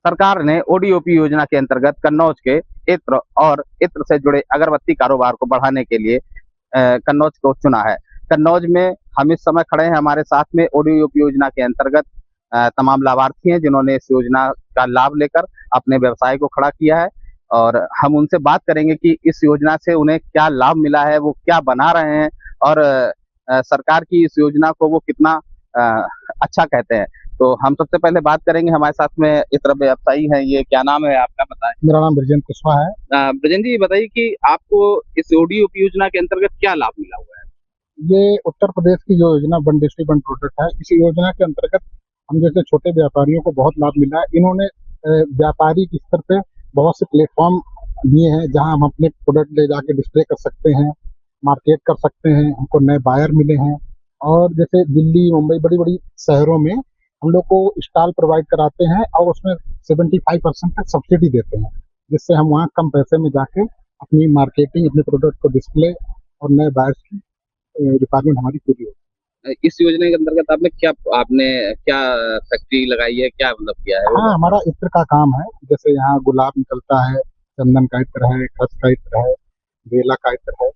सरकार ने ओडीओपी योजना के अंतर्गत कन्नौज के इत्र और इत्र से जुड़े अगरबत्ती कारोबार को बढ़ाने के लिए कन्नौज को चुना है। कन्नौज में हम इस समय खड़े हैं, हमारे साथ में ओडीओपी योजना के अंतर्गत तमाम लाभार्थी हैं जिन्होंने इस योजना का लाभ लेकर अपने व्यवसाय को खड़ा किया है, और हम उनसे बात करेंगे कि इस योजना से उन्हें क्या लाभ मिला है, वो क्या बना रहे हैं, और सरकार की इस योजना को वो कितना अ, अच्छा कहते हैं। तो हम सबसे पहले बात करेंगे, हमारे साथ में इत्र व्यवसायी हैं, ये क्या नाम है आपका, बताएं। मेरा नाम ब्रजेंद्र कुशवाहा है। ब्रजेंद्र जी, ये बताइए कि आपको इस ओडीओपी योजना के अंतर्गत क्या लाभ मिला हुआ है? ये उत्तर प्रदेश की जो योजना वन डिस्ट्रिक्ट वन प्रोडक्ट है, इस योजना के अंतर्गत हम जैसे छोटे व्यापारियों को बहुत लाभ मिला है। इन्होंने व्यापारिक स्तर पे बहुत से प्लेटफॉर्म दिए हैं जहां हम अपने प्रोडक्ट ले जाके डिस्प्ले कर सकते हैं, मार्केट कर सकते हैं, हमको नए बायर मिले हैं। और जैसे दिल्ली, मुंबई, बड़ी बड़ी शहरों में हम लोग को स्टॉल प्रोवाइड कराते हैं और उसमें 75% तक सब्सिडी देते हैं, जिससे हम वहाँ कम पैसे में जाके अपनी मार्केटिंग, अपने प्रोडक्ट को डिस्प्ले और नए बायर्स की रिक्वायरमेंट हमारी पूरी होती इस योजना के अंतर्गत आपने क्या फैक्ट्री लगाई है, क्या मतलब किया है? है। हाँ, हमारा इत्र का काम है। जैसे यहाँ गुलाब निकलता है, चंदन का इत्र है, खस का इत्र है, बेला का इत्र है,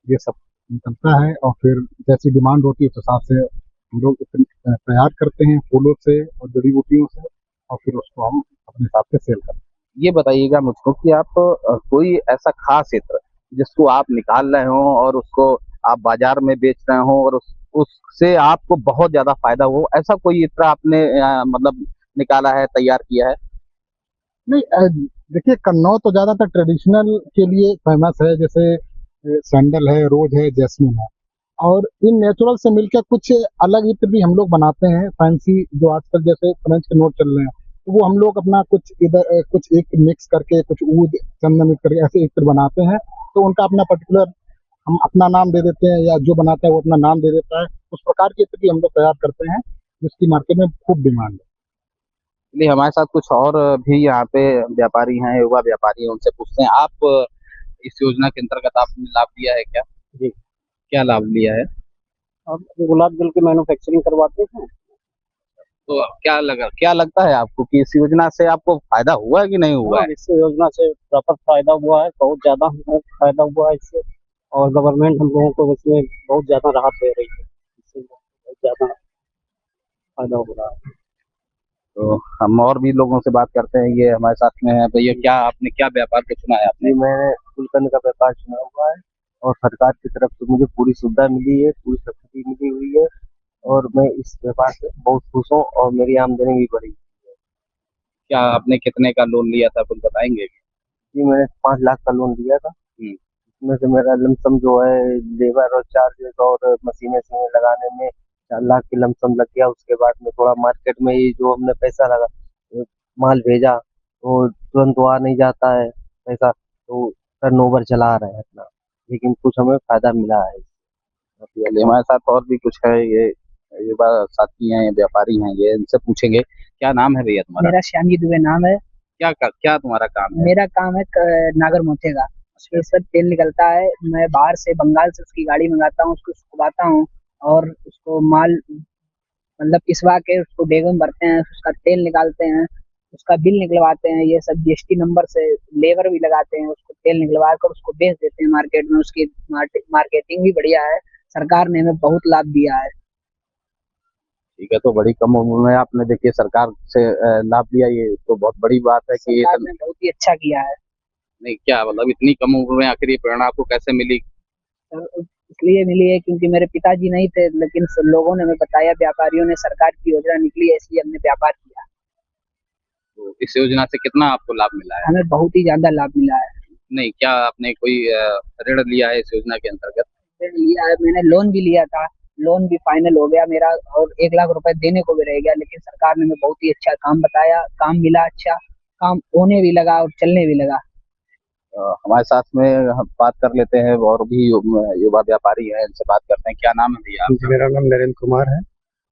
ये सब निकलता है। और फिर जैसी डिमांड होती है उस हिसाब से हम लोग इत्र तैयार करते हैं फूलों से और जड़ी बूटियों से, और फिर उसको हम अपने हिसाब से सेल करते हैं। ये बताइएगा मुझको कि आप कोई ऐसा खास इत्र जिसको आप निकाल रहे हो और उसको आप बाजार में बेच रहे हो और उससे आपको बहुत ज्यादा फायदा हो, ऐसा कोई इत्र आपने मतलब निकाला है, तैयार किया है? नहीं, देखिए, कन्नौज तो ज्यादातर ट्रेडिशनल के लिए फेमस है। जैसे सैंडल है, रोज है, जैस्मिन है। और इन नेचुरल से मिलकर कुछ अलग इत्र भी हम लोग बनाते हैं, फैंसी, जो आजकल जैसे फ्रेंच के नोट चल रहे हैं, तो वो हम लोग अपना कुछ इधर कुछ एक मिक्स करके, कुछ ऊद चंदन मिक्स करके ऐसे इत्र बनाते हैं। तो उनका अपना पर्टिकुलर हम अपना नाम दे देते हैं, या जो बनाता है वो अपना नाम दे देता है। उस प्रकार की इत्र भी हम लोग तैयार करते हैं, जिसकी मार्केट में खूब डिमांड है। इसलिए हमारे साथ कुछ और भी यहाँ पे व्यापारी हैं, युवा व्यापारी हैं, उनसे पूछते हैं। आप इस योजना के अंतर्गत आपने लाभ लिया है क्या? जी। क्या लाभ लिया है? अब गुलाब जल की मैन्युफैक्चरिंग करवाते हैं। तो क्या लगता है आपको कि इस योजना से आपको फायदा हुआ है कि नहीं हुआ है? इस योजना से प्रॉपर फायदा हुआ है, बहुत ज्यादा हमको फायदा हुआ है इससे। और गवर्नमेंट हम लोगों को इसमें बहुत ज्यादा राहत दे रही है, इससे बहुत ज्यादा फायदा हो रहा है। तो हम और भी लोगों से बात करते हैं, ये हमारे साथ में है। भैया, क्या आपने क्या व्यापार को चुना है आपने? जी, मैंने गुलकंद का व्यापार चुना हुआ है, और सरकार की तरफ से मुझे पूरी सुविधा मिली है, पूरी सब्सिडी मिली हुई है, और मैं इस व्यापार से बहुत खुश हूँ और मेरी आमदनी भी बढ़ी। क्या आपने कितने का लोन लिया था, कुछ बताएंगे? जी, मैंने 5 लाख का लोन लिया था। हम्म। इसमें से मेरा लमसम जो है, लेबर और चार्जेस और मशीनें लगाने में 4 लाख की लमसम लग गया। उसके बाद में थोड़ा मार्केट में ही जो हमने पैसा लगा, माल भेजा, तो तुरंत वो आ नहीं जाता है पैसा, तो टर्नओवर चला रहे हैं अपना, लेकिन कुछ हमें फायदा मिला है। चलिए, हमारे साथ और भी कुछ है, ये युवा साथी हैं, ये व्यापारी हैं, ये इनसे पूछेंगे। क्या नाम है भैया तुम्हारा? मेरा श्यामजी दुबे नाम है। क्या तुम्हारा काम है? मेरा काम है नागर मोती का। उसमें से तेल निकलता है, मैं बाहर से बंगाल से उसकी गाड़ी मंगाता हूँ, उसको सुखवाता हूँ और उसको माल मतलब पिसवा के उसको बैग में भरते हैं, उसका तेल निकालते हैं, उसका बिल निकलवाते हैं, ये सब जीएसटी नंबर से लेबर भी लगाते हैं, उसको तेल निकलवा कर उसको बेच देते हैं मार्केट में। उसकी मार्केटिंग भी बढ़िया है, सरकार ने हमें बहुत लाभ दिया है। ठीक है, तो बड़ी कम उम्र में आपने देखिए सरकार से लाभ लिया, ये तो बहुत बड़ी बात है कि ये सरकार सब। ने बहुत ही अच्छा किया है। नहीं, क्या मतलब इतनी कम उम्र में आखिर ये प्रेरणा आपको कैसे मिली? सर, इसलिए मिली है क्योंकि मेरे पिताजी नहीं थे, लेकिन लोगों ने हमें बताया, व्यापारियों ने, सरकार की योजना निकली है, इसलिए हमने व्यापार किया। तो इस योजना से कितना आपको लाभ मिला है? हमें बहुत ही ज्यादा लाभ मिला है। नहीं, क्या आपने कोई ऋण लिया है इस योजना के अंतर्गत? ऋण लिया है, मैंने लोन भी लिया था, लोन भी फाइनल हो गया मेरा, और 1 लाख रुपए देने को भी रह गया, लेकिन सरकार ने हमें बहुत ही अच्छा काम बताया, काम मिला, अच्छा काम होने भी लगा और चलने भी लगा। हमारे साथ में हम बात कर लेते हैं, और भी युवा व्यापारी हैं, इनसे बात करते हैं। क्या नाम है भैया आपका? मेरा नाम नरेंद्र कुमार है।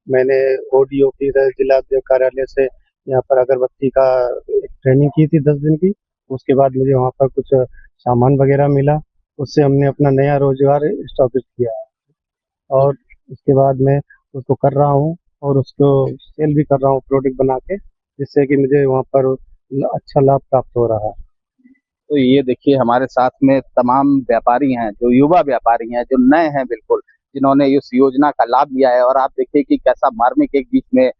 मैंने ओडीओपी जिला उद्योग कार्यालय से यहाँ पर अगरबत्ती का ट्रेनिंग की थी 10 दिन की। उसके बाद मुझे वहाँ पर कुछ सामान वगैरह मिला, उससे हमने अपना नया रोजगार स्थापित किया है, और उसके बाद मैं उसको कर रहा हूँ और उसको सेल भी कर रहा हूँ प्रोडक्ट बना के, जिससे कि मुझे वहाँ पर अच्छा लाभ प्राप्त हो रहा है। तो ये देखिए हमारे साथ में तमाम व्यापारी हैं, जो युवा व्यापारी हैं, जो नए हैं बिल्कुल, जिन्होंने इस योजना का लाभ लिया है। और आप देखिए कि कैसा मार्मिक एक बीच में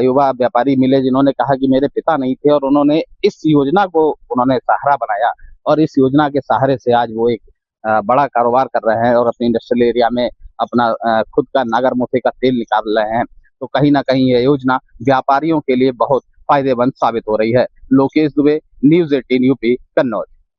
युवा व्यापारी मिले, जिन्होंने कहा कि मेरे पिता नहीं थे और उन्होंने इस योजना को उन्होंने सहारा बनाया, और इस योजना के सहारे से आज वो एक बड़ा कारोबार कर रहे हैं और अपने इंडस्ट्रियल एरिया में अपना खुद का नागर मोती का तेल निकाल रहे हैं। तो कहीं न कहीं ये योजना व्यापारियों के लिए बहुत फ़ायदेमंद साबित हो रही है। Lokesh Dubey, news 18 UP, Kannauj.